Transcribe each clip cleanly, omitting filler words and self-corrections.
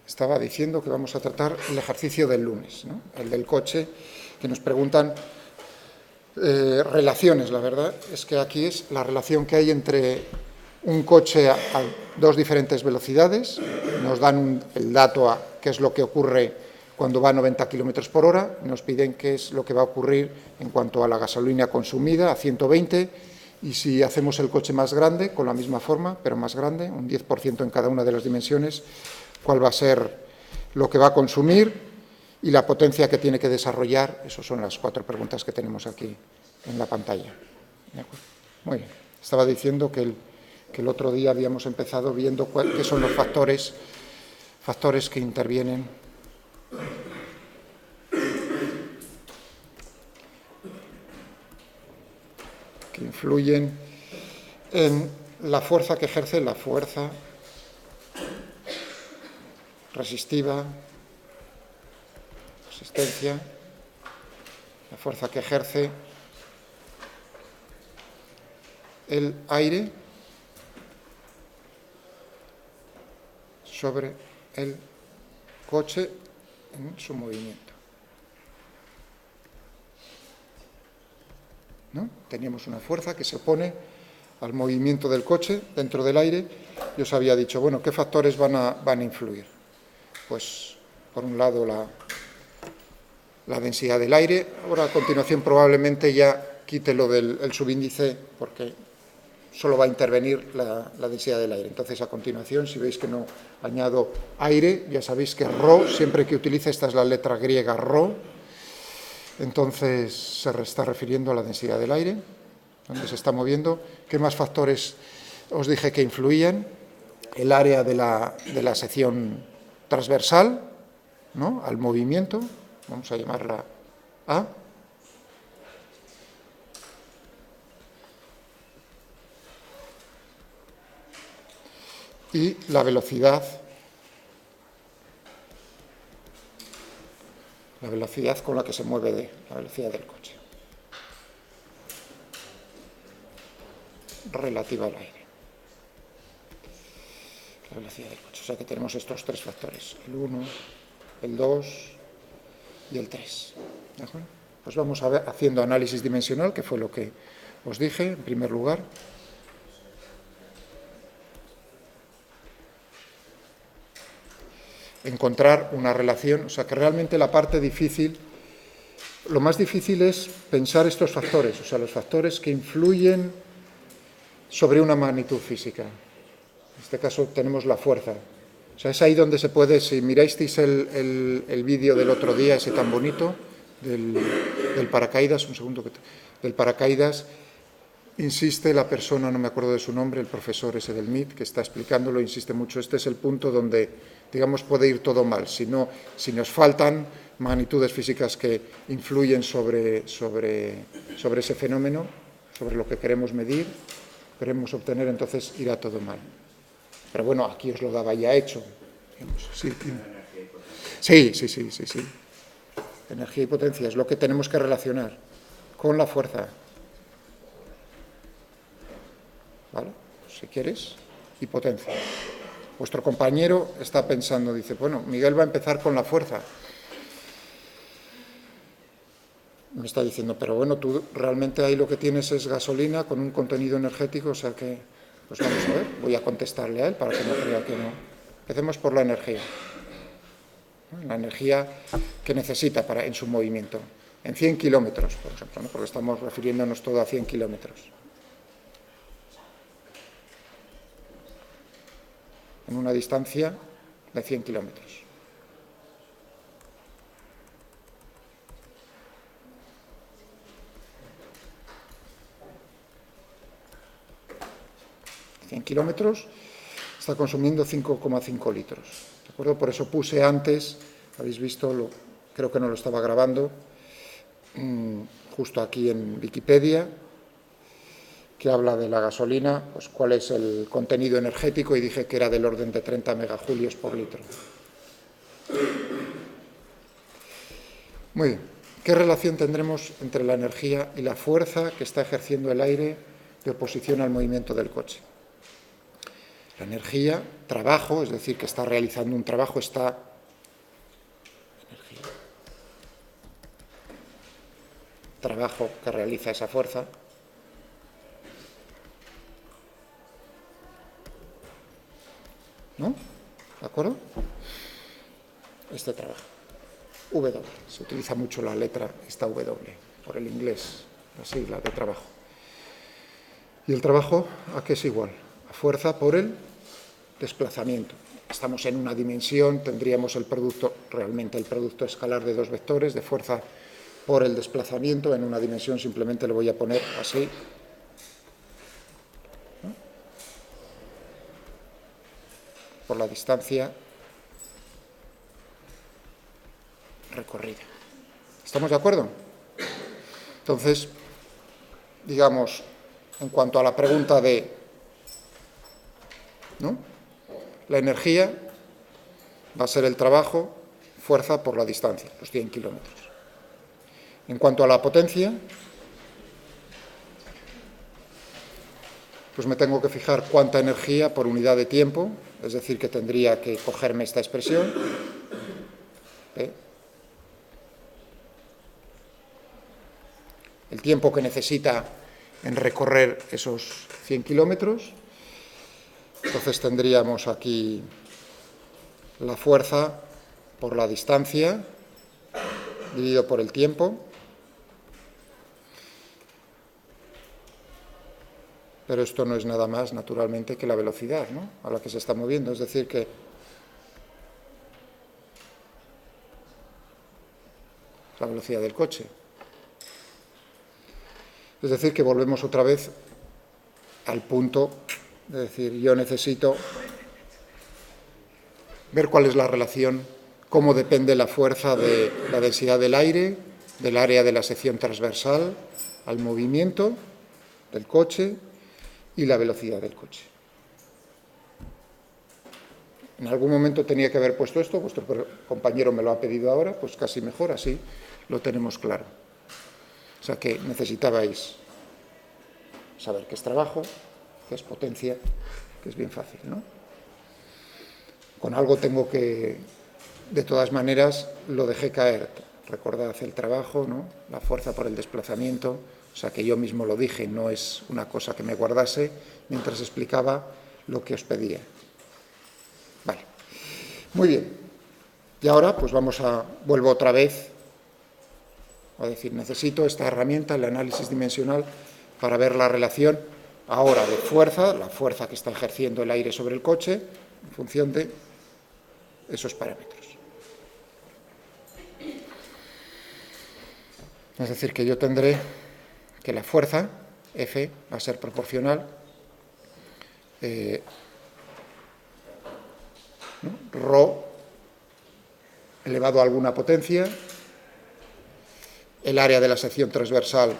estaba diciendo que vamos a tratar el ejercicio del lunes, ¿no? El del coche, que nos preguntan relaciones. La verdad es que aquí es la relación que hay entre un coche a dos diferentes velocidades. Nos dan el dato a qué es lo que ocurre cuando va a 90 km por hora, nos piden qué es lo que va a ocurrir en cuanto a la gasolina consumida a 120, y si hacemos el coche más grande, con la misma forma, pero más grande, un 10% en cada una de las dimensiones, cuál va a ser lo que va a consumir y la potencia que tiene que desarrollar. Esas son las 4 preguntas que tenemos aquí en la pantalla. ¿De acuerdo? Muy bien. Estaba diciendo que el otro día habíamos empezado viendo qué son los factores que intervienen que influyen en la fuerza que ejerce, la fuerza resistiva, resistencia, la fuerza que ejerce el aire sobre el coche en su movimiento. ¿No? Teníamos una fuerza que se opone al movimiento del coche dentro del aire. Yo os había dicho, bueno, ¿qué factores van a influir? Pues, por un lado, la densidad del aire. Ahora, a continuación, probablemente ya quite lo del subíndice, porque solo va a intervenir la densidad del aire. Entonces, a continuación, si veis que no añado aire, ya sabéis que ρ, siempre que utilice, esta es la letra griega ρ, entonces se está refiriendo a la densidad del aire, donde se está moviendo. ¿Qué más factores os dije que influían? El área de la sección transversal, ¿no?, al movimiento, vamos a llamarla A. Y la velocidad con la que se mueve la velocidad del coche, relativa al aire. La velocidad del coche. O sea que tenemos estos 3 factores, el 1, el 2 y el 3. ¿De acuerdo? Pues vamos a ver, haciendo análisis dimensional, que fue lo que os dije en primer lugar. Encontrar una relación, o sea que realmente la parte difícil, lo más difícil es pensar estos factores, o sea, los factores que influyen sobre una magnitud física. En este caso tenemos la fuerza. O sea, es ahí donde se puede, si miráis el vídeo del otro día, ese tan bonito, del paracaídas, un segundo, del paracaídas, insiste la persona, no me acuerdo de su nombre, el profesor ese del MIT, que está explicándolo, insiste mucho. Este es el punto donde, digamos, puede ir todo mal. Si nos faltan magnitudes físicas que influyen sobre ese fenómeno, sobre lo que queremos medir, queremos obtener, entonces irá todo mal. Pero bueno, aquí os lo daba ya hecho. Sí. Energía y potencia es lo que tenemos que relacionar con la fuerza. ¿Vale? Si quieres, y potencia. Vuestro compañero está pensando, dice, bueno, Miguel va a empezar con la fuerza. Me está diciendo, pero bueno, tú realmente ahí lo que tienes es gasolina con un contenido energético, o sea que, pues vamos a ver, voy a contestarle a él para que no crea que no. Empecemos por la energía. La energía que necesita en su movimiento. En 100 kilómetros, por ejemplo, ¿no? Porque estamos refiriéndonos todo a 100 kilómetros. En una distancia de 100 kilómetros. Kilómetros, está consumiendo 5,5 litros. ¿De acuerdo? Por eso puse antes, habéis visto, creo que no lo estaba grabando, justo aquí en Wikipedia, que habla de la gasolina, pues cuál es el contenido energético, y dije que era del orden de 30 megajulios por litro. Muy bien. ¿Qué relación tendremos entre la energía y la fuerza que está ejerciendo el aire de oposición al movimiento del coche? La energía, trabajo, es decir, que está realizando un trabajo, está... Energía. Trabajo que realiza esa fuerza. ¿No? ¿De acuerdo? Este trabajo. W. Se utiliza mucho la letra, esta W, por el inglés, la sigla de trabajo. ¿Y el trabajo a qué es igual? A fuerza por el desplazamiento. Estamos en una dimensión, tendríamos el producto, realmente el producto escalar de dos vectores, de fuerza por el desplazamiento. En una dimensión simplemente lo voy a poner así. ¿No? Por la distancia recorrida. ¿Estamos de acuerdo? Entonces, digamos, en cuanto a la pregunta de, ¿no?, la energía va a ser el trabajo, fuerza por la distancia, los 100 kilómetros. En cuanto a la potencia, pues me tengo que fijar cuánta energía por unidad de tiempo, es decir, que tendría que cogerme esta expresión, el tiempo que necesita en recorrer esos 100 kilómetros. Entonces tendríamos aquí la fuerza por la distancia dividido por el tiempo. Pero esto no es nada más, naturalmente, que la velocidad, ¿no?, a la que se está moviendo. Es decir, que la velocidad del coche. Es decir, que volvemos otra vez al punto de decir, yo necesito ver cuál es la relación, cómo depende la fuerza de la densidad del aire, del área de la sección transversal, al movimiento del coche y la velocidad del coche. En algún momento tenía que haber puesto esto, vuestro compañero me lo ha pedido ahora, pues casi mejor, así lo tenemos claro. O sea que necesitabais saber qué es trabajo, qué es potencia, que es bien fácil, ¿no? Con algo tengo que, de todas maneras, lo dejé caer. Recordad el trabajo, ¿no?, la fuerza por el desplazamiento, o sea que yo mismo lo dije, no es una cosa que me guardase mientras explicaba lo que os pedía. Vale, muy bien. Y ahora pues vuelvo otra vez a decir, necesito esta herramienta, el análisis dimensional, para ver la relación ahora de fuerza, la fuerza que está ejerciendo el aire sobre el coche, en función de esos parámetros. Es decir, que yo tendré que la fuerza, F, va a ser proporcional, ρ elevado a alguna potencia, el área de la sección transversal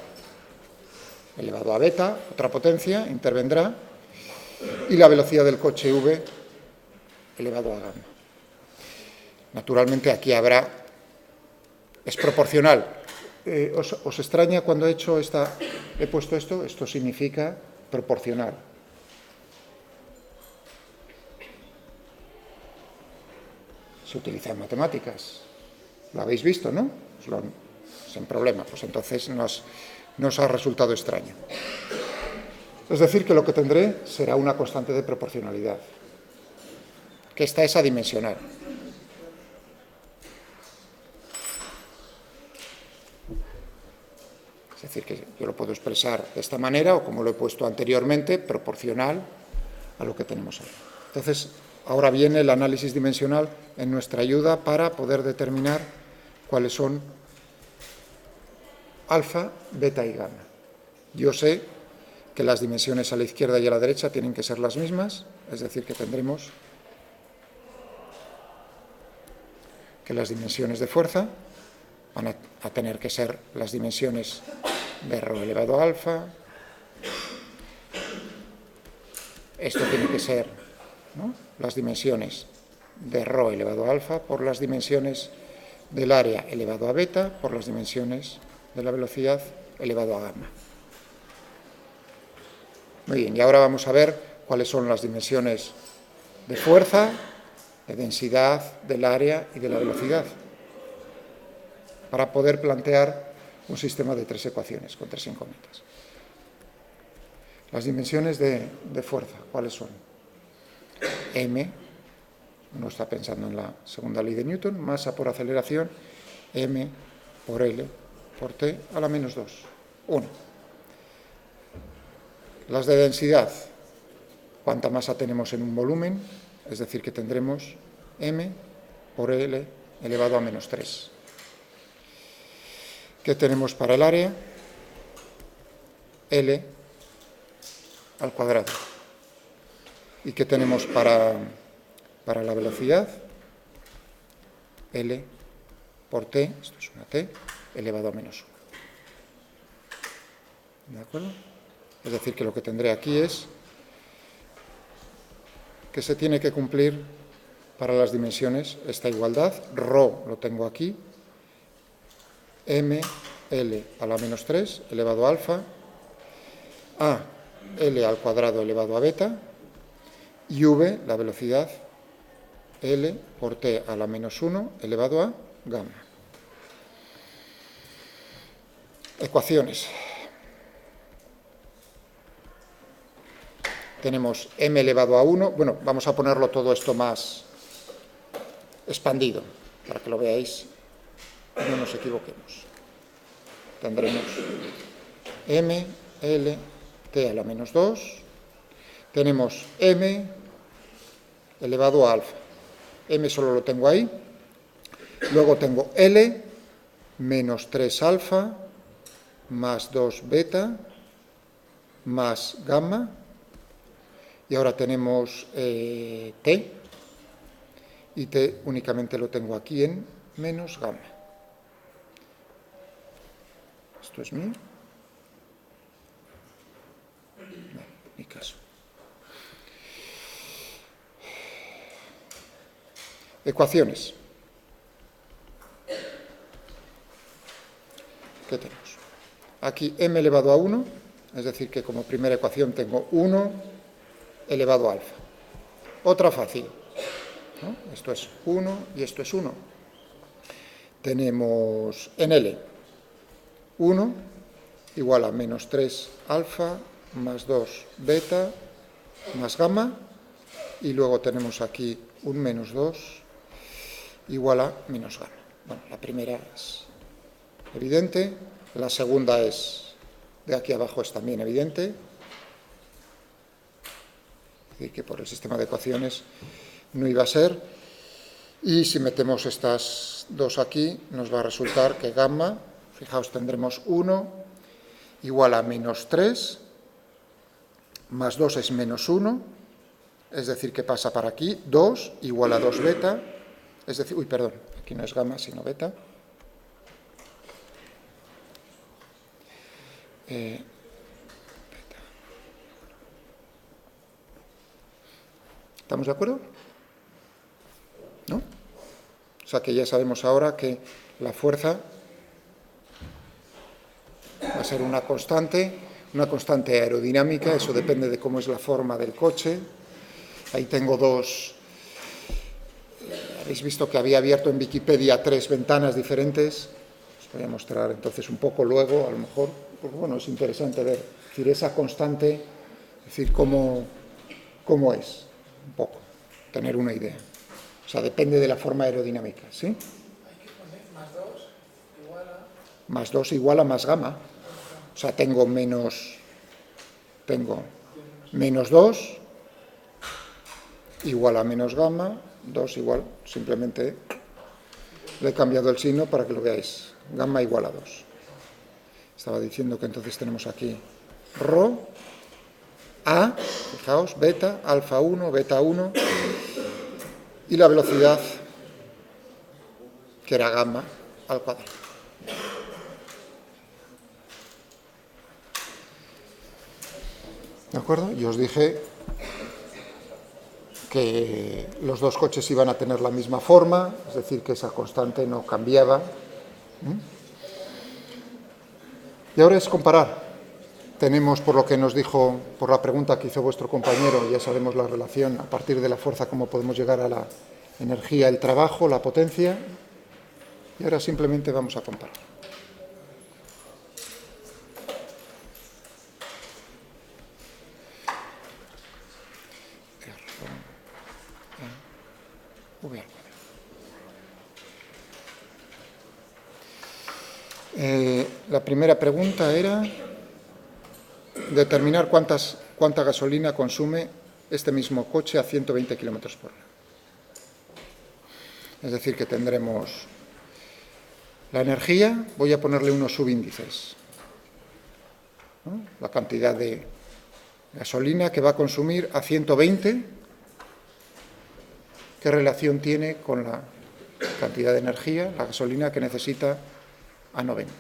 elevado a beta, otra potencia, intervendrá, y la velocidad del coche V elevado a gamma. Naturalmente aquí es proporcional. ¿Os extraña cuando he puesto esto? Esto significa proporcional. Se utiliza en matemáticas. Lo habéis visto, ¿no? Sin problema. Pues entonces nos ha resultado extraño. Es decir, que lo que tendré será una constante de proporcionalidad, que esta es adimensional. Es decir, que yo lo puedo expresar de esta manera o como lo he puesto anteriormente, proporcional a lo que tenemos ahí. Entonces, ahora viene el análisis dimensional en nuestra ayuda para poder determinar cuáles son alfa, beta y gamma. Yo sé que las dimensiones a la izquierda y a la derecha tienen que ser las mismas, es decir, que tendremos que las dimensiones de fuerza van a tener que ser las dimensiones de ρ elevado a alfa. Esto tiene que ser, ¿no?, las dimensiones de ρ elevado a alfa por las dimensiones del área elevado a beta por las dimensiones de la velocidad elevado a gamma. Muy bien, y ahora vamos a ver cuáles son las dimensiones de fuerza, de densidad, del área y de la velocidad, para poder plantear un sistema de 3 ecuaciones con 3 incógnitas. Las dimensiones de fuerza, ¿cuáles son? M, uno está pensando en la segunda ley de Newton, masa por aceleración, M por L por T a la menos 2, 1. Las de densidad, cuánta masa tenemos en un volumen, es decir, que tendremos M por L elevado a menos 3. ¿Qué tenemos para el área? L al cuadrado. ¿Y qué tenemos para la velocidad? L por T, esto es una T, elevado a menos 1. ¿De acuerdo? Es decir, que lo que tendré aquí es que se tiene que cumplir para las dimensiones esta igualdad. Rho lo tengo aquí, M, L a la menos 3 elevado a alfa, A, L al cuadrado elevado a beta, y V, la velocidad, L por T a la menos 1 elevado a gamma. Ecuaciones. Tenemos M elevado a 1, bueno, vamos a ponerlo todo esto más expandido, para que lo veáis y no nos equivoquemos. Tendremos M, L, T a la menos 2, tenemos M elevado a alfa, M solo lo tengo ahí, luego tengo L menos 3 alfa más 2 beta más gamma, y ahora tenemos T, y T únicamente lo tengo aquí en menos gamma. Esto es mío. No, ni caso. Ecuaciones. ¿Qué tenemos? Aquí m elevado a 1, es decir, que como primera ecuación tengo 1 elevado a alfa. Otra fácil, ¿no? Esto es 1 y esto es 1. Tenemos en L 1 igual a menos 3 alfa más 2 beta más gamma, y luego tenemos aquí un menos 2 igual a menos gamma. Bueno, la primera es evidente, la segunda es, de aquí abajo es también evidente, es decir, que por el sistema de ecuaciones no iba a ser, y si metemos estas dos aquí, nos va a resultar que gamma, fijaos, tendremos 1 igual a menos 3, más 2 es menos 1, es decir, que pasa para aquí, 2 igual a 2 beta, es decir, uy, perdón, aquí no es gamma, sino beta. Beta. ¿Estamos de acuerdo? ¿No? O sea que ya sabemos ahora que la fuerza va a ser una constante aerodinámica, eso depende de cómo es la forma del coche. Ahí tengo dos, habéis visto que había abierto en Wikipedia 3 ventanas diferentes, os voy a mostrar entonces un poco luego, a lo mejor, porque bueno, es interesante ver, es decir, esa constante, es decir, cómo es, un poco, tener una idea. O sea, depende de la forma aerodinámica, ¿sí? Hay que poner más 2 igual a más gamma. O sea, tengo menos 2 igual a menos gamma, 2 igual, simplemente le he cambiado el signo para que lo veáis, gamma igual a 2. Estaba diciendo que entonces tenemos aquí rho, A, fijaos, beta, alfa 1, beta 1, y la velocidad, que era gamma, al cuadrado. ¿De acuerdo? Y os dije que los dos coches iban a tener la misma forma, es decir, que esa constante no cambiaba. Y ahora es comparar. Tenemos, por lo que nos dijo, por la pregunta que hizo vuestro compañero, ya sabemos la relación a partir de la fuerza, cómo podemos llegar a la energía, el trabajo, la potencia. Y ahora simplemente vamos a comparar. La primera pregunta era determinar cuánta gasolina consume este mismo coche a 120 kilómetros por hora. Es decir, que tendremos la energía, voy a ponerle unos subíndices, ¿no? La cantidad de gasolina que va a consumir a 120, ¿qué relación tiene con la cantidad de energía, la gasolina que necesita a 90?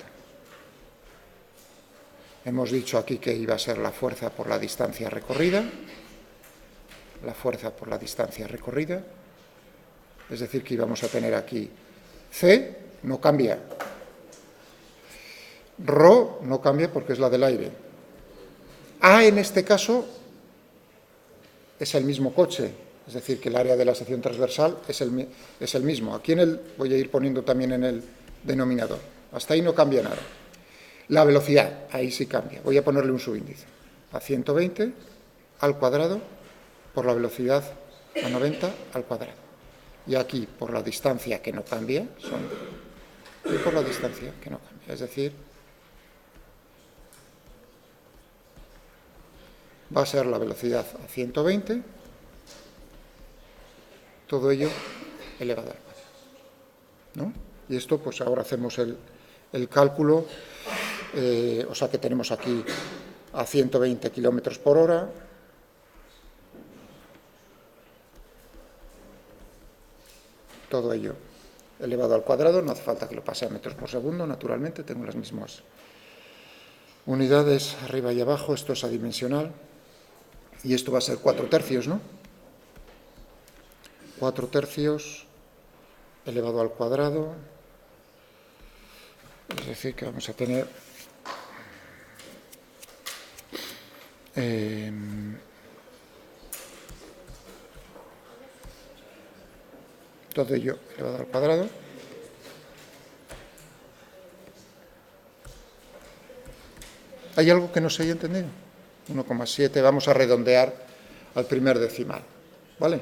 Hemos dicho aquí que iba a ser la fuerza por la distancia recorrida, es decir, que íbamos a tener aquí C, no cambia, Rho no cambia porque es la del aire, A en este caso es el mismo coche, es decir, que el área de la sección transversal es el mismo. Aquí voy a ir poniendo también en el denominador, hasta ahí no cambia nada. La velocidad, ahí sí cambia. Voy a ponerle un subíndice. A 120 al cuadrado por la velocidad a 90 al cuadrado. Y aquí, por la distancia que no cambia, y por la distancia que no cambia. Es decir, va a ser la velocidad a 120, todo ello elevado al cuadrado, ¿no? Y esto, pues ahora hacemos el cálculo. O sea que tenemos aquí a 120 kilómetros por hora, todo ello elevado al cuadrado, no hace falta que lo pase a metros por segundo, naturalmente, tengo las mismas unidades arriba y abajo, esto es adimensional, y esto va a ser 4/3, ¿no? 4/3 elevado al cuadrado, es decir, que vamos a tener todo ello elevado al cuadrado. ¿Hay algo que no se haya entendido? 1,7, vamos a redondear al primer decimal, ¿vale?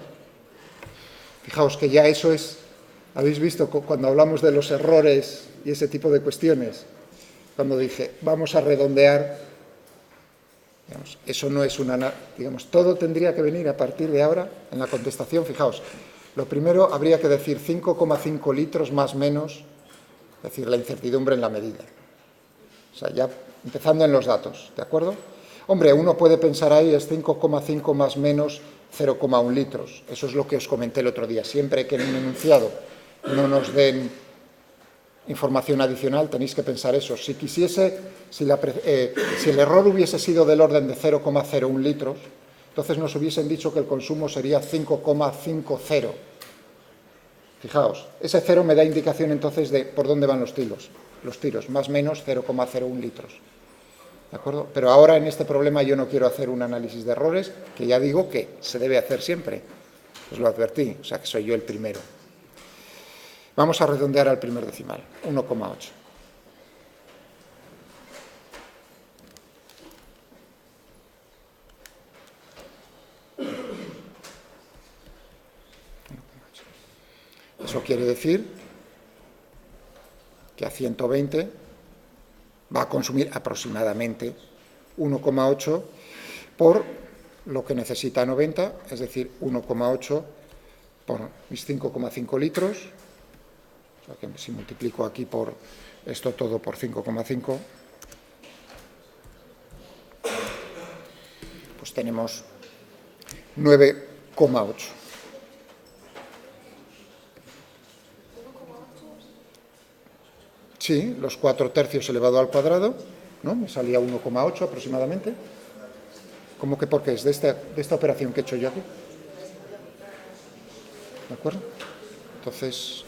Fijaos que ya eso es, habéis visto cuando hablamos de los errores y ese tipo de cuestiones, cuando dice, vamos a redondear, digamos, eso no es digamos, todo tendría que venir a partir de ahora en la contestación. Fijaos, lo primero habría que decir 5,5 litros más menos, es decir, la incertidumbre en la medida. O sea, ya empezando en los datos, ¿de acuerdo? Hombre, uno puede pensar ahí, es 5,5 más menos 0,1 litros. Eso es lo que os comenté el otro día. Siempre que en un enunciado no nos den información adicional, tenéis que pensar eso. Si el error hubiese sido del orden de 0,01 litros, entonces nos hubiesen dicho que el consumo sería 5,50. Fijaos, ese cero me da indicación entonces de por dónde van los tiros, más o menos 0,01 litros. ¿De acuerdo? Pero ahora en este problema yo no quiero hacer un análisis de errores, que ya digo que se debe hacer siempre. Os lo advertí, o sea que soy yo el primero. Vamos a redondear al primer decimal, 1,8. Eso quiere decir que a 120 va a consumir aproximadamente 1,8 por lo que necesita 90, es decir, 1,8 por mis 5,5 litros. O sea que si multiplico aquí por esto todo por 5,5, pues tenemos 9,8. Sí, los 4/3 elevado al cuadrado, ¿no? Me salía 1,8 aproximadamente. ¿Cómo que por qué? Es de esta operación que he hecho yo aquí. ¿De acuerdo? Entonces,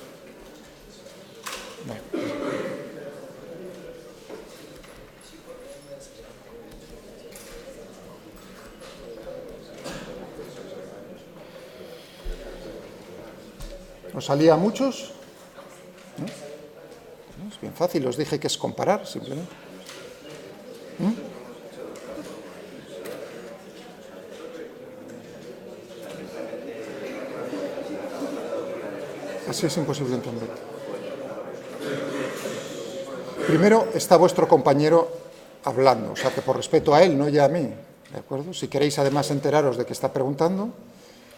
bueno. ¿Os salía a muchos? ¿No? No, es bien fácil, os dije que es comparar, simplemente. Así es imposible entender. Primero está vuestro compañero hablando, o sea que por respeto a él, no ya a mí, ¿de acuerdo? Si queréis además enteraros de qué está preguntando,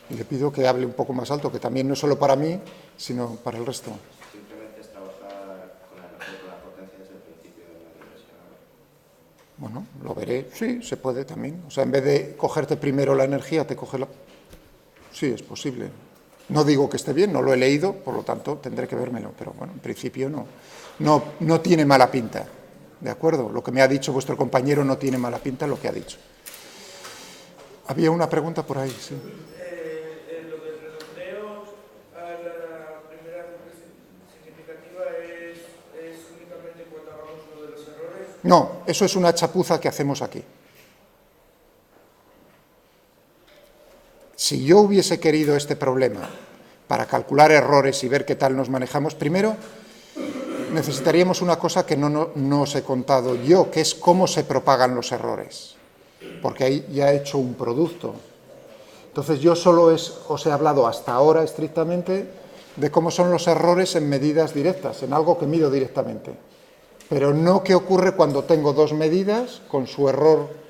le pido que hable un poco más alto, que también no es solo para mí, sino para el resto. Simplemente es trabajar con la energía y con la potencia desde el principio de la diversión. Bueno, lo veré, sí, se puede también. O sea, en vez de cogerte primero la energía, te coge la... Sí, es posible. No digo que esté bien, no lo he leído, por lo tanto tendré que vérmelo, pero bueno, en principio no tiene mala pinta, ¿de acuerdo? Lo que me ha dicho vuestro compañero no tiene mala pinta lo que ha dicho. Había una pregunta por ahí, sí. Lo del redondeo a la primera significativa es únicamente cuando hagamos lo de los errores. No, eso es una chapuza que hacemos aquí. Si yo hubiese querido este problema para calcular errores y ver qué tal nos manejamos, primero necesitaríamos una cosa que no os he contado yo, que es cómo se propagan los errores, porque ahí ya he hecho un producto. Entonces yo solo os he hablado hasta ahora estrictamente de cómo son los errores en medidas directas, en algo que mido directamente, pero no qué ocurre cuando tengo dos medidas con su error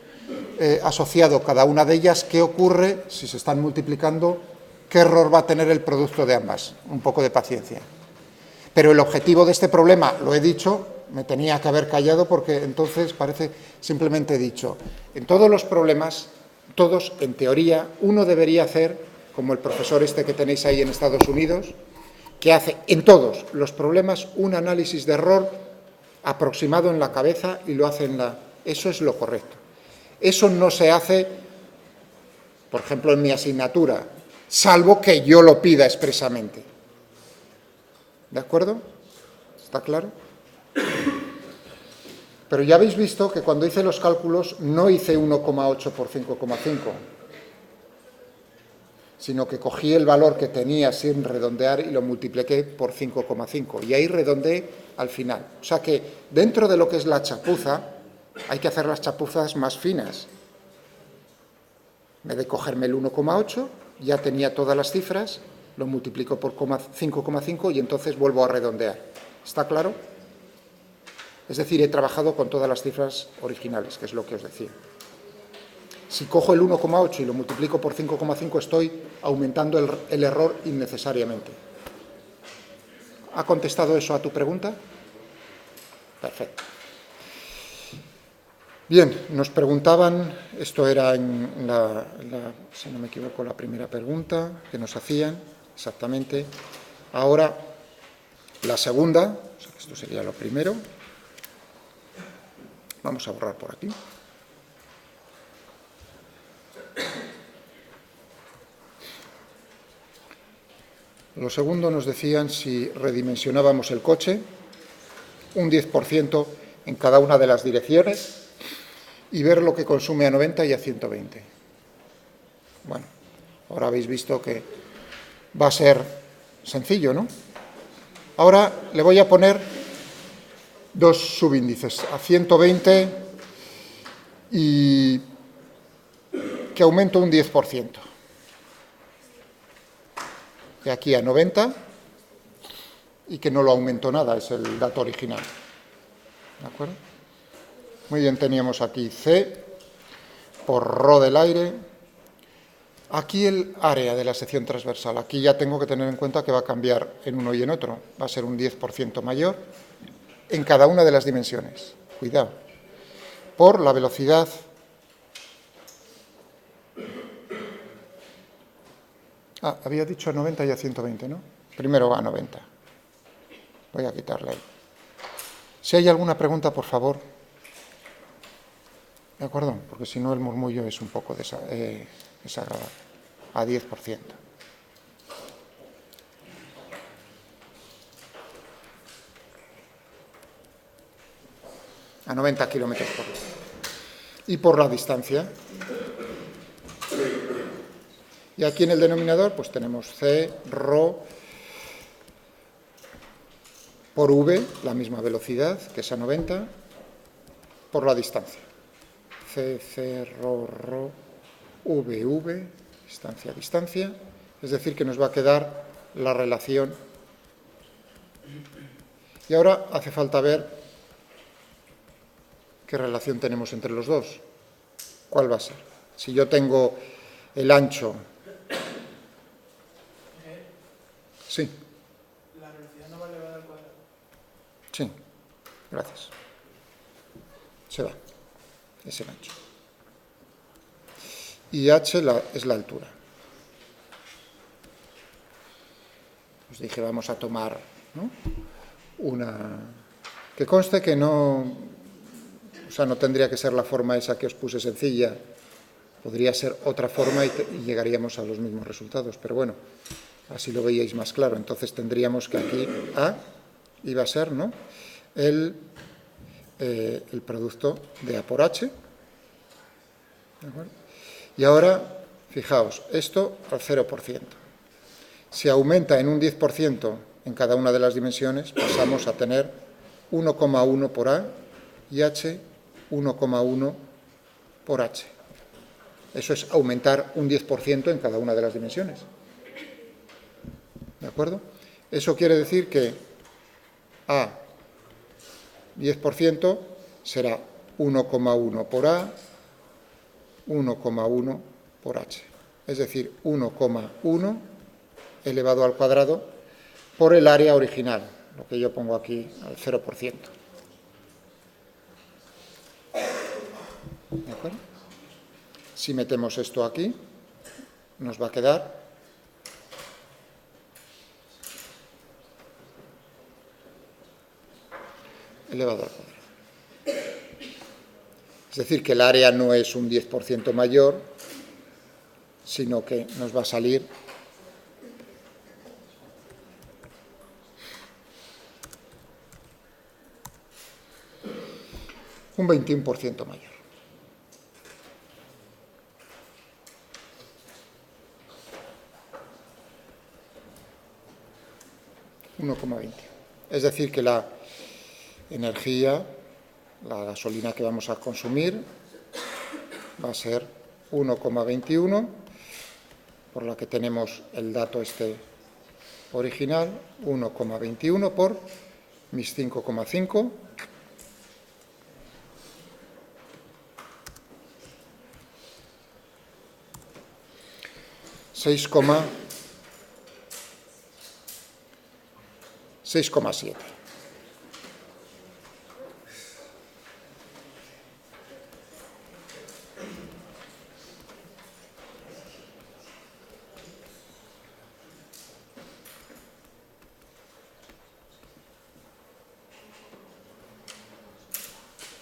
asociado cada una de ellas, qué ocurre si se están multiplicando, qué error va a tener el producto de ambas. Un poco de paciencia. Pero el objetivo de este problema, lo he dicho, me tenía que haber callado porque entonces parece simplemente he dicho. En todos los problemas, todos en teoría, uno debería hacer, como el profesor este que tenéis ahí en Estados Unidos, que hace en todos los problemas un análisis de error aproximado en la cabeza y lo hace en la... Eso es lo correcto. Eso no se hace, por ejemplo, en mi asignatura, salvo que yo lo pida expresamente. ¿De acuerdo? ¿Está claro? Pero ya habéis visto que cuando hice los cálculos no hice 1,8 por 5,5, sino que cogí el valor que tenía sin redondear y lo multipliqué por 5,5. Y ahí redondeé al final. O sea que dentro de lo que es la chapuza, hay que hacer las chapuzas más finas. En vez de cogerme el 1,8, ya tenía todas las cifras, lo multiplico por 5,5 y entonces vuelvo a redondear. ¿Está claro? Es decir, he trabajado con todas las cifras originales, que es lo que os decía. Si cojo el 1,8 y lo multiplico por 5,5, estoy aumentando el error innecesariamente. ¿Ha contestado eso a tu pregunta? Perfecto. Bien, nos preguntaban, esto era si no me equivoco, la primera pregunta que nos hacían, exactamente. Ahora, la segunda, o sea que esto sería lo primero. Vamos a borrar por aquí. Lo segundo nos decían si redimensionábamos el coche, un 10% en cada una de las direcciones, y ver lo que consume a 90 y a 120. Bueno, ahora habéis visto que va a ser sencillo, ¿no? Ahora le voy a poner dos subíndices, a 120 y que aumento un 10%. Y aquí a 90 y que no lo aumento nada, es el dato original. ¿De acuerdo? Muy bien, teníamos aquí C por ρ del aire. Aquí el área de la sección transversal. Aquí ya tengo que tener en cuenta que va a cambiar en uno y en otro. Va a ser un 10% mayor en cada una de las dimensiones. Cuidado. Por la velocidad había dicho a 90 y a 120, ¿no? Primero va a 90. Voy a quitarle ahí. Si hay alguna pregunta, por favor. ¿De acuerdo? Porque si no el murmullo es un poco desagradable. A 10%. A 90 kilómetros por hora. Y por la distancia. Y aquí en el denominador pues tenemos C, ρ por v, la misma velocidad, que es a 90, por la distancia. C, ρ, v, distancia, distancia. Es decir, que nos va a quedar la relación. Y ahora hace falta ver qué relación tenemos entre los dos. ¿Cuál va a ser? Si yo tengo el ancho... Sí. La velocidad no va elevada al cuadrado. Sí, gracias. Se va. Es el ancho. Y h es la altura. Os dije, vamos a tomar, ¿no?, una... Que conste que no... O sea, no tendría que ser la forma esa que os puse sencilla. Podría ser otra forma y llegaríamos a los mismos resultados. Pero bueno, así lo veíais más claro. Entonces tendríamos que aquí A iba a ser, ¿no?, el producto de A por H. ¿De acuerdo? Y ahora, fijaos, esto al 0%. Si aumenta en un 10% en cada una de las dimensiones, pasamos a tener 1,1 por A y H 1,1 por H. Eso es aumentar un 10% en cada una de las dimensiones. ¿De acuerdo? Eso quiere decir que A 10% será 1,1 por A, 1,1 por H. Es decir, 1,1 elevado al cuadrado por el área original, lo que yo pongo aquí al 0%. ¿De acuerdo? Si metemos esto aquí, nos va a quedar elevado al cuadrado. Es decir, que el área no es un 10% mayor, sino que nos va a salir un 21% mayor. Es decir, que la energía, la gasolina que vamos a consumir, va a ser 1,21, por la que tenemos el dato este original, 1,21 por mis 5,5. 6,7.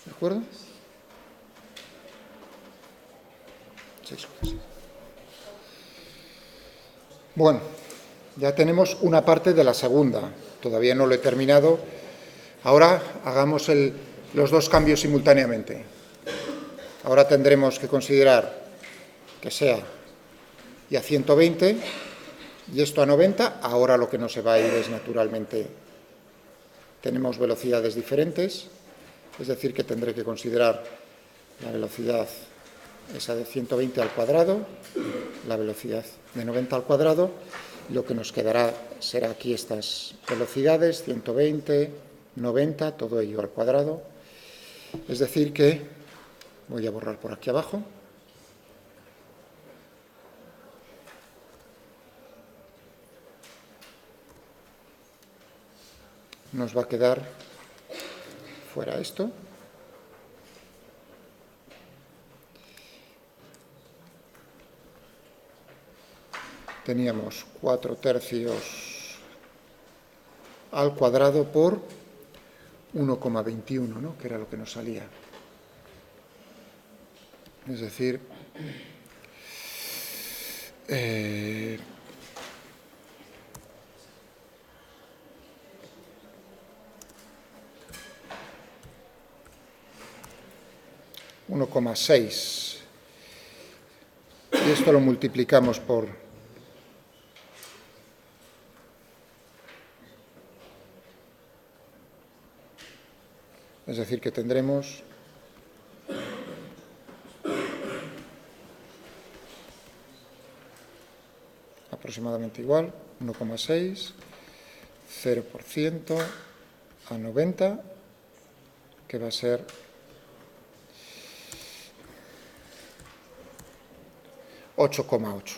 ¿De acuerdo? 6,7. Bueno, ya tenemos una parte de la segunda. Todavía no lo he terminado. Ahora hagamos los dos cambios simultáneamente. Ahora tendremos que considerar que sea y a 120 y esto a 90. Ahora lo que no se va a ir es, naturalmente, tenemos velocidades diferentes, es decir, que tendré que considerar la velocidad esa de 120 al cuadrado, la velocidad de 90 al cuadrado, y lo que nos quedará será aquí estas velocidades, 120, 90, todo ello al cuadrado. Es decir que, voy a borrar por aquí abajo, nos va a quedar fuera esto. Teníamos 4/3 al cuadrado por 1,21, ¿no?, que era lo que nos salía. Es decir, eh, 1,6. Y esto lo multiplicamos por 0,5 Es decir, que tendremos aproximadamente igual, 1,6, 0% a 90, que va a ser 8,8.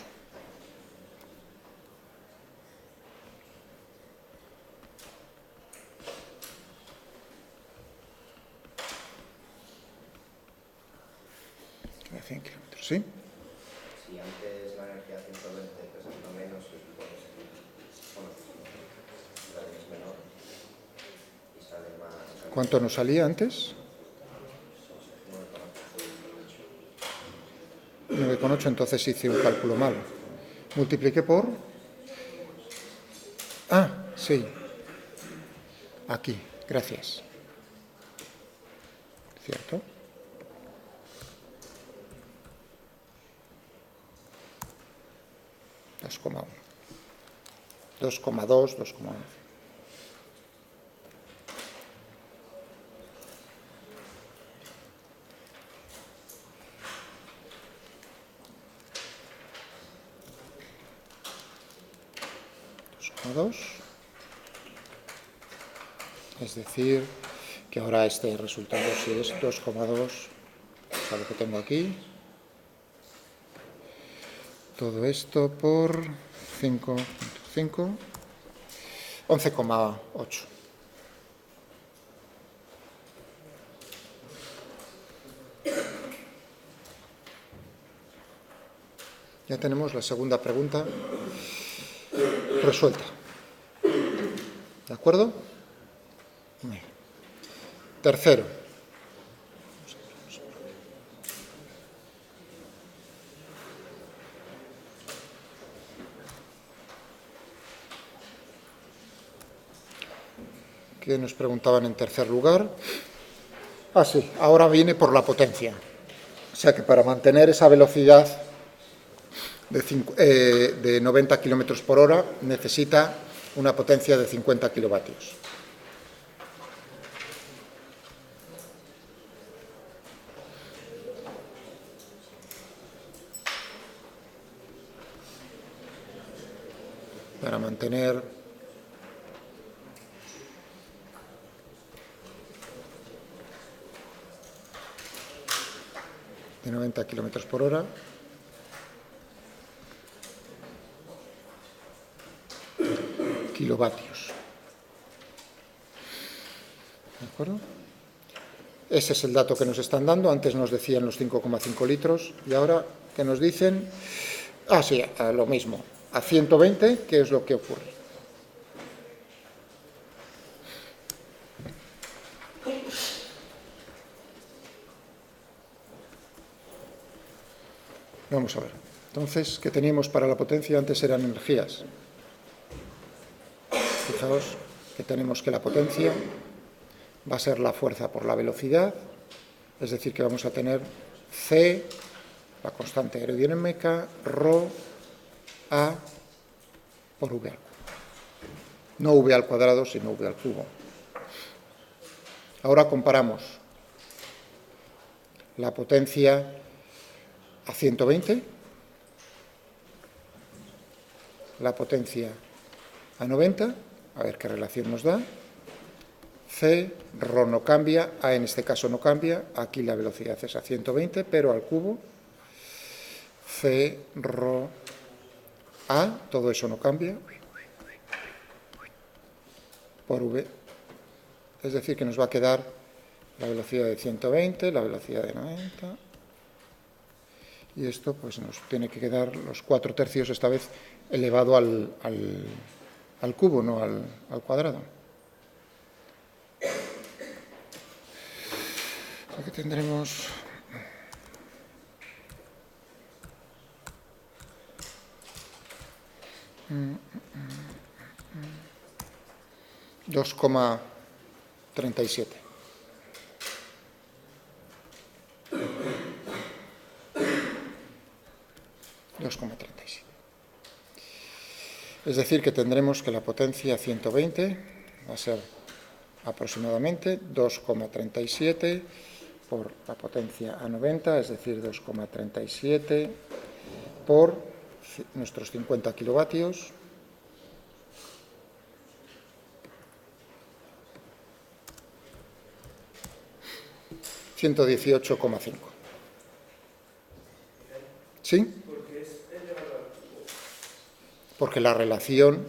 Queda 100 kilómetros, ¿sí? Si antes la energía 120 pesando menos, se supone que es menor y sale más. ¿Cuánto nos salía antes? 9,8, entonces hice un cálculo mal. Multipliqué por... Ah, sí. Aquí, gracias. ¿Cierto? Dos coma 2,2, 2,1. Es decir, que ahora este resultado si es 2,2, o sea, lo que tengo aquí, todo esto por 5,5, 11,8. Ya tenemos la segunda pregunta resuelta. ¿De acuerdo? Bien. Tercero. ¿Qué nos preguntaban en tercer lugar? Ah, sí, ahora viene por la potencia. O sea que para mantener esa velocidad de 90 kilómetros por hora necesita una potencia de 50 kilovatios. Para mantener de 90 kilómetros por hora kilovatios. ¿De acuerdo? Ese es el dato que nos están dando. Antes nos decían los 5,5 litros y ahora que nos dicen, sí, lo mismo, a 120, ¿qué es lo que ocurre? Vamos a ver. Entonces, ¿qué teníamos para la potencia? Antes eran energías. Fijaos que tenemos que la potencia va a ser la fuerza por la velocidad, es decir, que vamos a tener C, la constante aerodinámica, ρ, A por V al cubo. No V al cuadrado, sino V al cubo. Ahora comparamos la potencia a 120, la potencia a 90, a ver qué relación nos da. C, ρ no cambia, A en este caso no cambia, aquí la velocidad es a 120, pero al cubo. C, ρ, A, todo eso no cambia, por V. Es decir, que nos va a quedar la velocidad de 120, la velocidad de 90, y esto pues nos tiene que quedar los 4/3, esta vez elevado al cubo, no al cuadrado. Aquí tendremos 2,37. Es decir, que tendremos que la potencia 120 va a ser aproximadamente 2,37 por la potencia a 90, es decir, 2,37 por nuestros 50 kilovatios. $118,5. ¿Sí? Porque la relación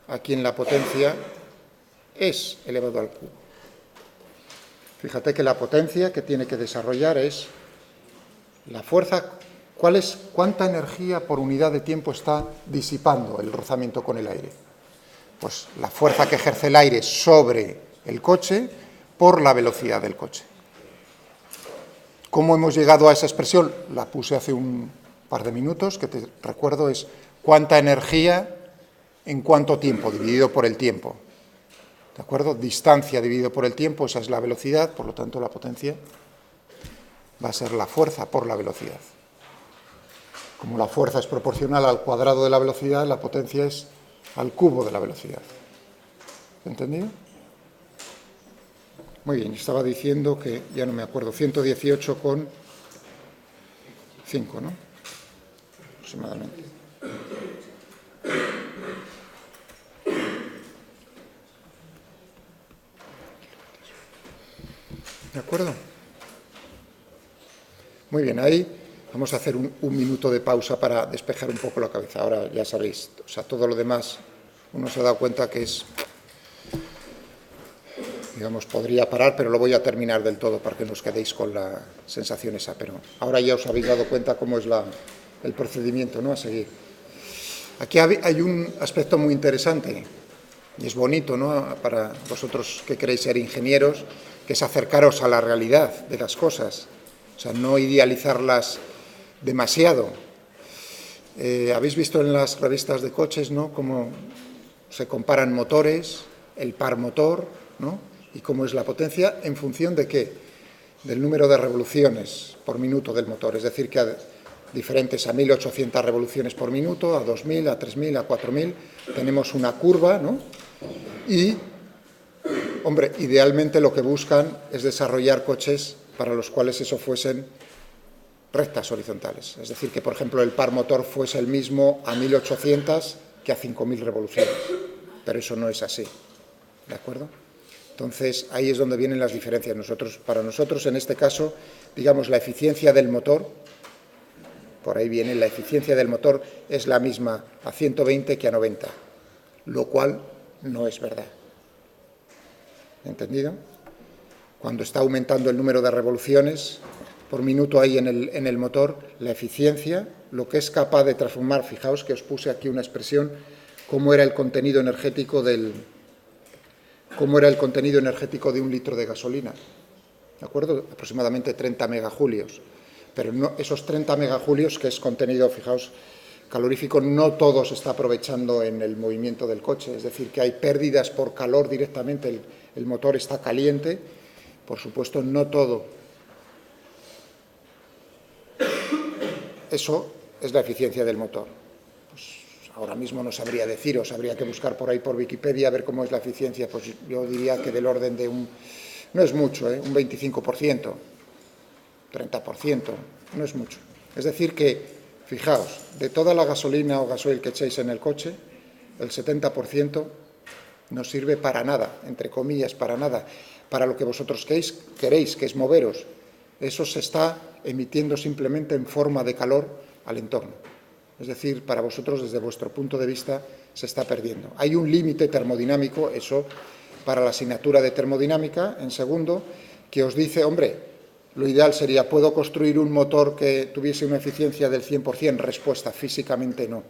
aquí en la potencia es elevado al cubo. Fíjate que la potencia que tiene que desarrollar es la fuerza. ¿Cuánta energía por unidad de tiempo está disipando el rozamiento con el aire? Pues la fuerza que ejerce el aire sobre el coche por la velocidad del coche. ¿Cómo hemos llegado a esa expresión? La puse hace un par de minutos, que te recuerdo es cuánta energía en cuánto tiempo, dividido por el tiempo. ¿De acuerdo? Distancia dividido por el tiempo, esa es la velocidad, por lo tanto la potencia va a ser la fuerza por la velocidad. Como la fuerza es proporcional al cuadrado de la velocidad, la potencia es al cubo de la velocidad. ¿Entendido? Muy bien, estaba diciendo que, ya no me acuerdo, 118,5, ¿no? Aproximadamente. ¿De acuerdo? Muy bien, ahí vamos a hacer un minuto de pausa para despejar un poco la cabeza. Ahora ya sabéis, o sea, todo lo demás uno se ha dado cuenta que es, digamos, podría parar, pero lo voy a terminar del todo para que no os quedéis con la sensación esa. Pero ahora ya os habéis dado cuenta cómo es el procedimiento, ¿no?, a seguir. Aquí hay un aspecto muy interesante y es bonito, ¿no?, para vosotros que queréis ser ingenieros, que es acercaros a la realidad de las cosas, o sea, no idealizarlas demasiado. Habéis visto en las revistas de coches, ¿no?, cómo se comparan motores, el par motor, ¿no?, y cómo es la potencia en función de ¿qué? Del número de revoluciones por minuto del motor, es decir, que diferentes a 1.800 revoluciones por minuto, a 2.000, a 3.000, a 4.000, tenemos una curva, ¿no? Y, hombre, idealmente lo que buscan es desarrollar coches para los cuales eso fuesen rectas horizontales. Es decir, que, por ejemplo, el par motor fuese el mismo a 1.800 que a 5.000 revoluciones. Pero eso no es así, ¿de acuerdo? Entonces, ahí es donde vienen las diferencias. Para nosotros, en este caso, digamos, la eficiencia del motor, por ahí viene, la eficiencia del motor es la misma a 120 que a 90, lo cual no es verdad. ¿Entendido? Cuando está aumentando el número de revoluciones por minuto ahí en el motor, la eficiencia, lo que es capaz de transformar, fijaos que os puse aquí una expresión, cómo era el contenido energético de 1 litro de gasolina, ¿de acuerdo? Aproximadamente 30 megajulios. Pero no, esos 30 megajulios, que es contenido, fijaos, calorífico, no todo se está aprovechando en el movimiento del coche. Es decir, que hay pérdidas por calor directamente, el motor está caliente. Por supuesto, no todo. Eso es la eficiencia del motor. Pues ahora mismo no sabría deciros, habría que buscar por ahí por Wikipedia a ver cómo es la eficiencia. Pues yo diría que del orden de no es mucho, un 25%. 30%, no es mucho. Es decir que, fijaos, de toda la gasolina o gasoil que echéis en el coche, el 70% no sirve para nada, entre comillas, para nada, para lo que vosotros queréis, que es moveros. Eso se está emitiendo simplemente en forma de calor al entorno. Es decir, para vosotros, desde vuestro punto de vista, se está perdiendo. Hay un límite termodinámico, eso, para la asignatura de termodinámica, en segundo, que os dice, hombre, lo ideal sería, ¿puedo construir un motor que tuviese una eficiencia del 100%? Respuesta, físicamente no.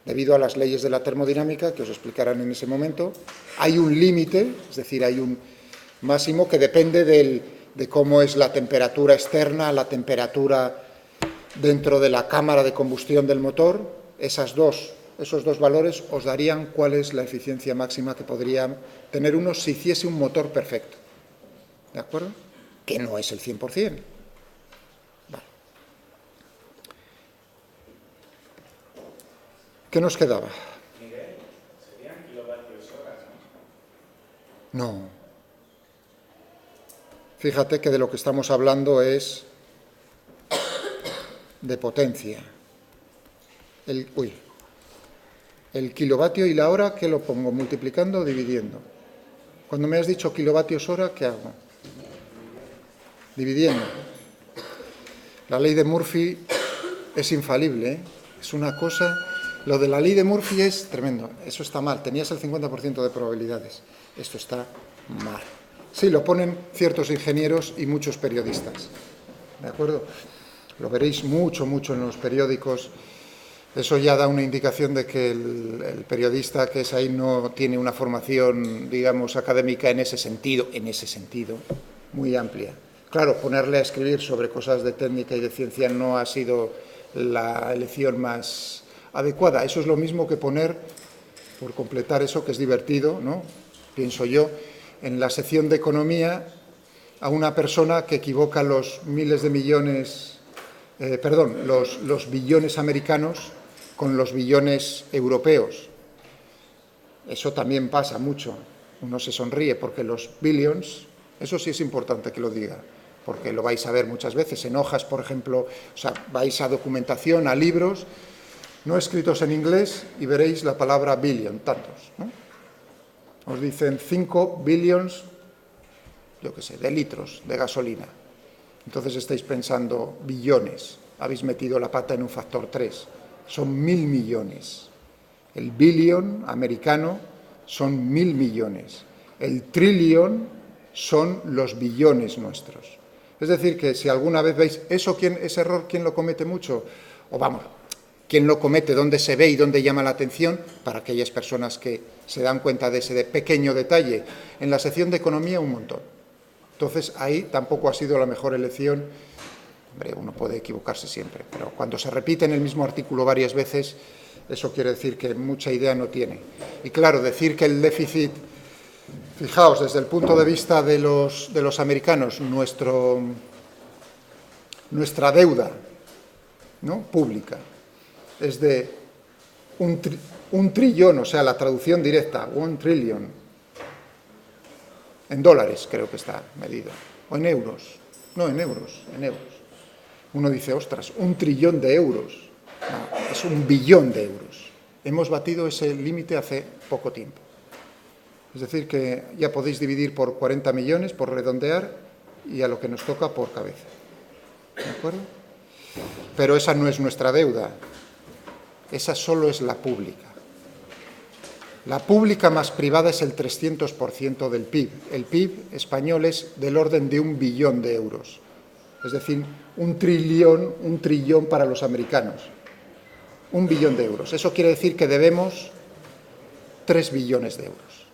Debido a las leyes de la termodinámica, que os explicarán en ese momento, hay un límite, es decir, hay un máximo que depende de cómo es la temperatura externa, la temperatura dentro de la cámara de combustión del motor. Esos dos valores os darían cuál es la eficiencia máxima que podría tener uno si hiciese un motor perfecto. ¿De acuerdo? Que no es el 100%. Vale. ¿Qué nos quedaba? Miguel, serían kilovatios horas, ¿no? No, fíjate que de lo que estamos hablando es de potencia. El kilovatio y la hora, ¿qué lo pongo? ¿Multiplicando o dividiendo? Cuando me has dicho kilovatios hora, ¿qué hago? Dividiendo. La ley de Murphy es infalible, ¿eh? Es una cosa... Lo de la ley de Murphy es tremendo. Eso está mal. Tenías el 50% de probabilidades. Esto está mal. Sí, lo ponen ciertos ingenieros y muchos periodistas. ¿De acuerdo? Lo veréis mucho en los periódicos. Eso ya da una indicación de que el periodista que es ahí no tiene una formación, digamos, académica en ese sentido, muy amplia. Claro, ponerle a escribir sobre cosas de técnica y de ciencia no ha sido la elección más adecuada. Eso es lo mismo que poner, por completar eso que es divertido, ¿no?, pienso yo, en la sección de economía a una persona que equivoca los miles de millones, los billones americanos con los billones europeos. Eso también pasa mucho. Uno se sonríe porque los billions, eso sí es importante que lo diga, porque lo vais a ver muchas veces en hojas, por ejemplo, o sea, vais a documentación, a libros no escritos en inglés y veréis la palabra billion, tantos, ¿no? Os dicen 5 billions, yo qué sé, de litros de gasolina. Entonces estáis pensando billones, habéis metido la pata en un factor 3, son 1.000 millones. El billion americano son 1.000 millones. El trillion son los billones nuestros. Es decir, que si alguna vez veis ese error, ¿quién lo comete mucho? O vamos, ¿quién lo comete? ¿Dónde se ve y dónde llama la atención? Para aquellas personas que se dan cuenta de ese pequeño detalle. En la sección de economía, un montón. Entonces, ahí tampoco ha sido la mejor elección. Hombre, uno puede equivocarse siempre, pero cuando se repite en el mismo artículo varias veces, eso quiere decir que mucha idea no tiene. Y claro, decir que el déficit, fijaos, desde el punto de vista de los americanos, nuestra deuda, ¿no?, pública, es de un trillón, o sea, la traducción directa, 1 trillion, en dólares creo que está medido, o en euros, no, en euros. Uno dice, ostras, 1 trillón de euros, no, es 1 billón de euros. Hemos batido ese límite hace poco tiempo. Es decir, que ya podéis dividir por 40 millones, por redondear, y a lo que nos toca por cabeza. ¿De acuerdo? Pero esa no es nuestra deuda. Esa solo es la pública. La pública más privada es el 300% del PIB. El PIB español es del orden de 1 billón de euros. Es decir, 1 trillón para los americanos. 1 billón de euros. Eso quiere decir que debemos 3 billones de euros.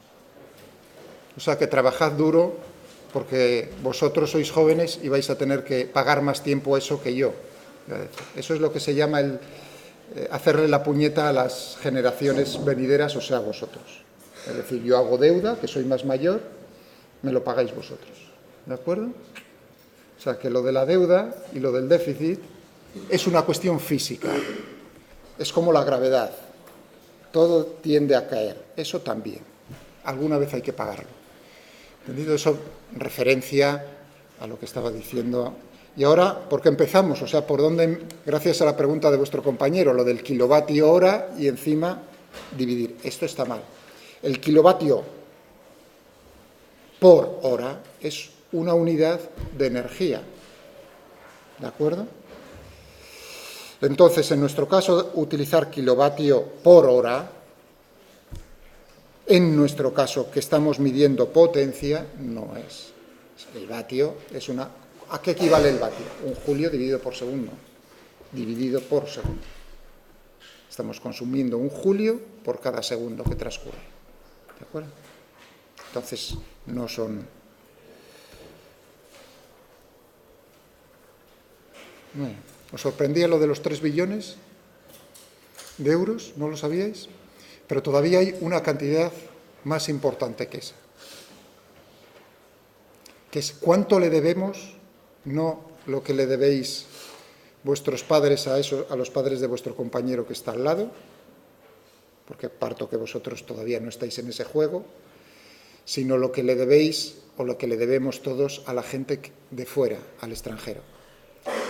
O sea que trabajad duro porque vosotros sois jóvenes y vais a tener que pagar más tiempo eso que yo. Eso es lo que se llama hacerle la puñeta a las generaciones venideras, o sea, a vosotros. Es decir, yo hago deuda, que soy más mayor, me lo pagáis vosotros. ¿De acuerdo? O sea, que lo de la deuda y lo del déficit es una cuestión física. Es como la gravedad. Todo tiende a caer. Eso también. Alguna vez hay que pagarlo. ¿Entendido? Eso en referencia a lo que estaba diciendo. Y ahora, ¿por qué empezamos? O sea, ¿por dónde? Gracias a la pregunta de vuestro compañero, lo del kilovatio hora y encima dividir. Esto está mal. El kilovatio por hora es una unidad de energía. ¿De acuerdo? Entonces, en nuestro caso, utilizar kilovatio por hora, en nuestro caso, que estamos midiendo potencia, no es. El vatio es una... ¿A qué equivale el vatio? Un julio dividido por segundo. Dividido por segundo. Estamos consumiendo un julio por cada segundo que transcurre. ¿De acuerdo? Entonces, no son... Bueno, ¿os sorprendía lo de los 3 billones de euros? ¿No lo sabíais? Pero todavía hay una cantidad más importante que esa. Que es cuánto le debemos, no lo que le debéis vuestros padres a los padres de vuestro compañero que está al lado, porque parto que vosotros todavía no estáis en ese juego, sino lo que le debéis o lo que le debemos todos a la gente de fuera, al extranjero.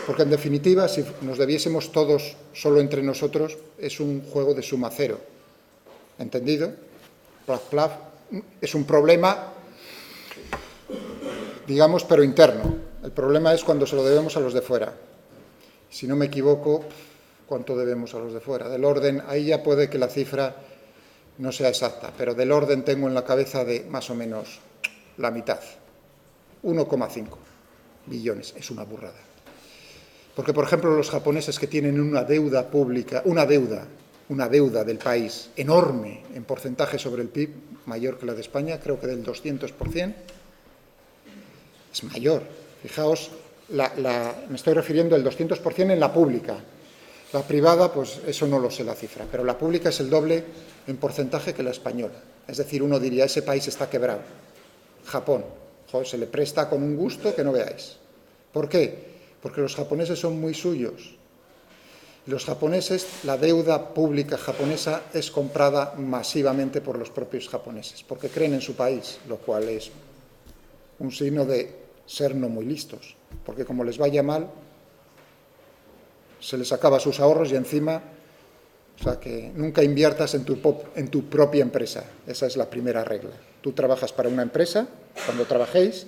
Porque en definitiva, si nos debiésemos todos solo entre nosotros, es un juego de suma cero. ¿Entendido? Plaf, plaf. Es un problema, digamos, pero interno. El problema es cuando se lo debemos a los de fuera. Si no me equivoco, ¿cuánto debemos a los de fuera? Del orden, ahí ya puede que la cifra no sea exacta, pero del orden tengo en la cabeza de más o menos la mitad. 1,5 billones, es una burrada. Porque, por ejemplo, los japoneses que tienen una deuda pública, una deuda del país enorme en porcentaje sobre el PIB, mayor que la de España, creo que del 200%, es mayor. Fijaos, me estoy refiriendo al 200% en la pública. La privada, pues eso no lo sé la cifra, pero la pública es el doble en porcentaje que la española. Es decir, uno diría, ese país está quebrado. Japón, joder, se le presta con un gusto que no veáis. ¿Por qué? Porque los japoneses son muy suyos. Los japoneses, la deuda pública japonesa es comprada masivamente por los propios japoneses, porque creen en su país, lo cual es un signo de ser no muy listos, porque como les vaya mal, se les acaba sus ahorros y encima, o sea, que nunca inviertas en tu propia empresa. Esa es la primera regla. Tú trabajas para una empresa, cuando trabajéis,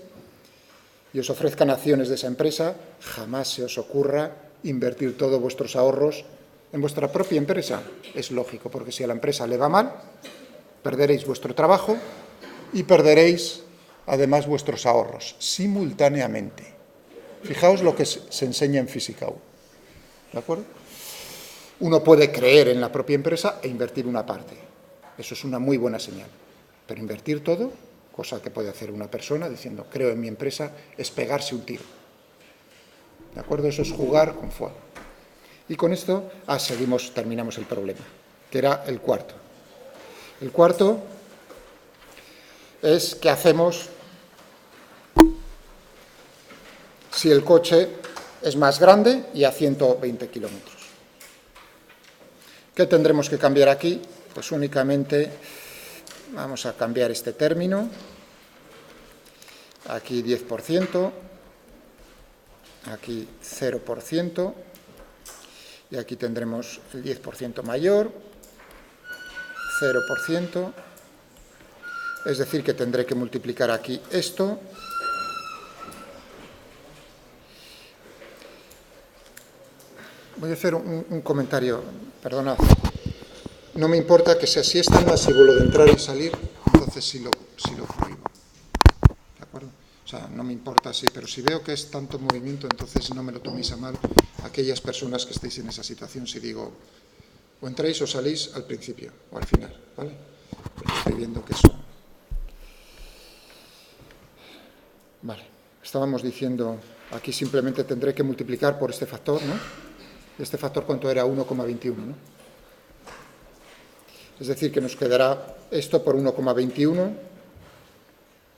y os ofrezcan acciones de esa empresa, jamás se os ocurra invertir todos vuestros ahorros en vuestra propia empresa. Es lógico, porque si a la empresa le va mal, perderéis vuestro trabajo y perderéis además vuestros ahorros, simultáneamente. Fijaos lo que se enseña en Física 1. ¿De acuerdo? Uno puede creer en la propia empresa e invertir una parte. Eso es una muy buena señal. Pero invertir todo, cosa que puede hacer una persona diciendo, creo en mi empresa, es pegarse un tiro. ¿De acuerdo? Eso es jugar con fuego. Y con esto terminamos el problema, que era el cuarto. El cuarto es qué hacemos si el coche es más grande y a 120 kilómetros. ¿Qué tendremos que cambiar aquí? Pues únicamente vamos a cambiar este término. Aquí 10%, aquí 0%, y aquí tendremos el 10% mayor, 0%, es decir, que tendré que multiplicar aquí esto. Voy a hacer un comentario, perdonad. No me importa que sea, si es tan masivo lo de entrar y salir, entonces sí lo prohíbo. ¿De acuerdo? O sea, no me importa así, pero si veo que es tanto movimiento, entonces no me lo toméis a mal aquellas personas que estéis en esa situación, si digo, o entráis o salís al principio o al final, ¿vale? Porque estoy viendo que eso... Vale, estábamos diciendo, aquí simplemente tendré que multiplicar por este factor, ¿no? Este factor, ¿cuánto era? 1,21, ¿no? Es decir, que nos quedará esto por 1,21,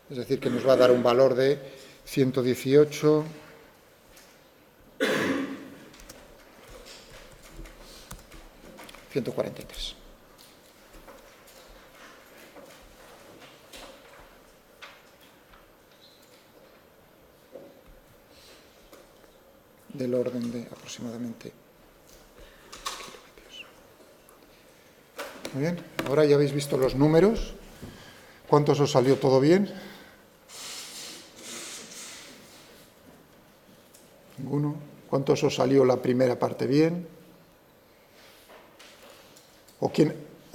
es decir, que nos va a dar un valor de 118, $143. Del orden de aproximadamente kilómetros. Muy bien, ahora ya habéis visto los números. ¿Cuántos os salió todo bien? Ninguno. ¿Cuántos os salió la primera parte bien? O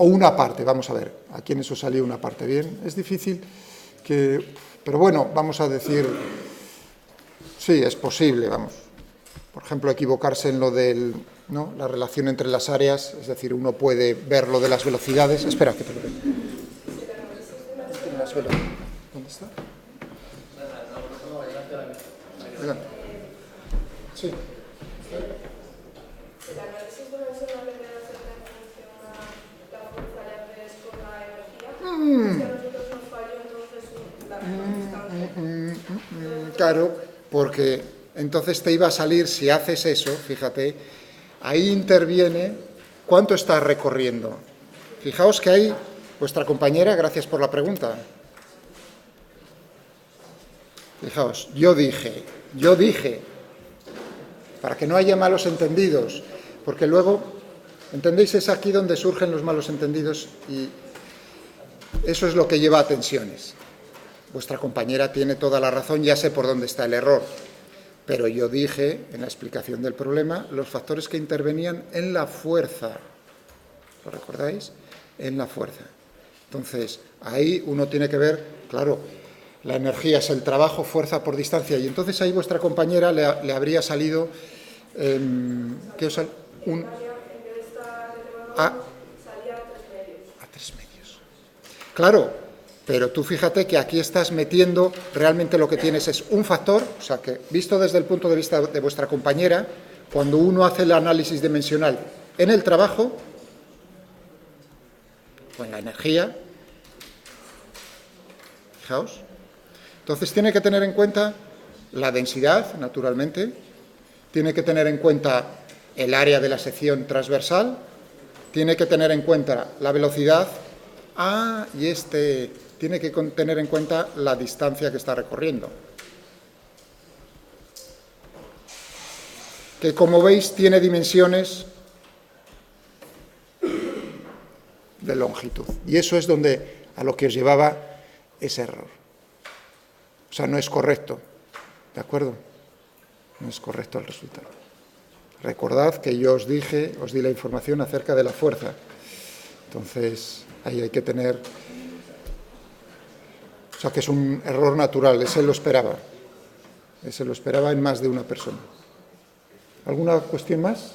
una parte, vamos a ver, ¿a quiénes os salió una parte bien? Es difícil pero bueno, vamos a decir, sí, es posible, vamos. Por ejemplo, equivocarse en lo del, ¿no?, la relación entre las áreas, es decir, uno puede ver lo de las velocidades. Espera, que te lo veo. ¿Dónde está? Sí. El análisis dimensional de hacer referencia a la fuerza de Andrés con la energía. Es que a nosotros nos falló entonces la Claro, porque entonces te iba a salir, si haces eso, fíjate, ahí interviene cuánto estás recorriendo. Fijaos que ahí, vuestra compañera, gracias por la pregunta. Fijaos, yo dije, para que no haya malos entendidos, porque luego, ¿entendéis? Es aquí donde surgen los malos entendidos y eso es lo que lleva a tensiones. Vuestra compañera tiene toda la razón, ya sé por dónde está el error, pero yo dije, en la explicación del problema, los factores que intervenían en la fuerza. ¿Lo recordáis? En la fuerza. Entonces, ahí uno tiene que ver, claro, la energía es el trabajo, fuerza por distancia, y entonces ahí vuestra compañera le habría salido, ¿qué os sale? A 3 medios. Claro, pero tú fíjate que aquí estás metiendo, realmente lo que tienes es un factor, o sea que visto desde el punto de vista de vuestra compañera, cuando uno hace el análisis dimensional en el trabajo, con la energía, fijaos, entonces tiene que tener en cuenta la densidad, naturalmente, tiene que tener en cuenta el área de la sección transversal, tiene que tener en cuenta la velocidad, y tiene que tener en cuenta la distancia que está recorriendo. Que como veis tiene dimensiones de longitud. Y eso es a lo que os llevaba ese error. O sea, no es correcto. ¿De acuerdo? No es correcto el resultado. Recordad que yo os di la información acerca de la fuerza. Entonces, ahí hay que tener... O sea, que es un error natural, ese lo esperaba. Ese lo esperaba en más de una persona. ¿Alguna cuestión más?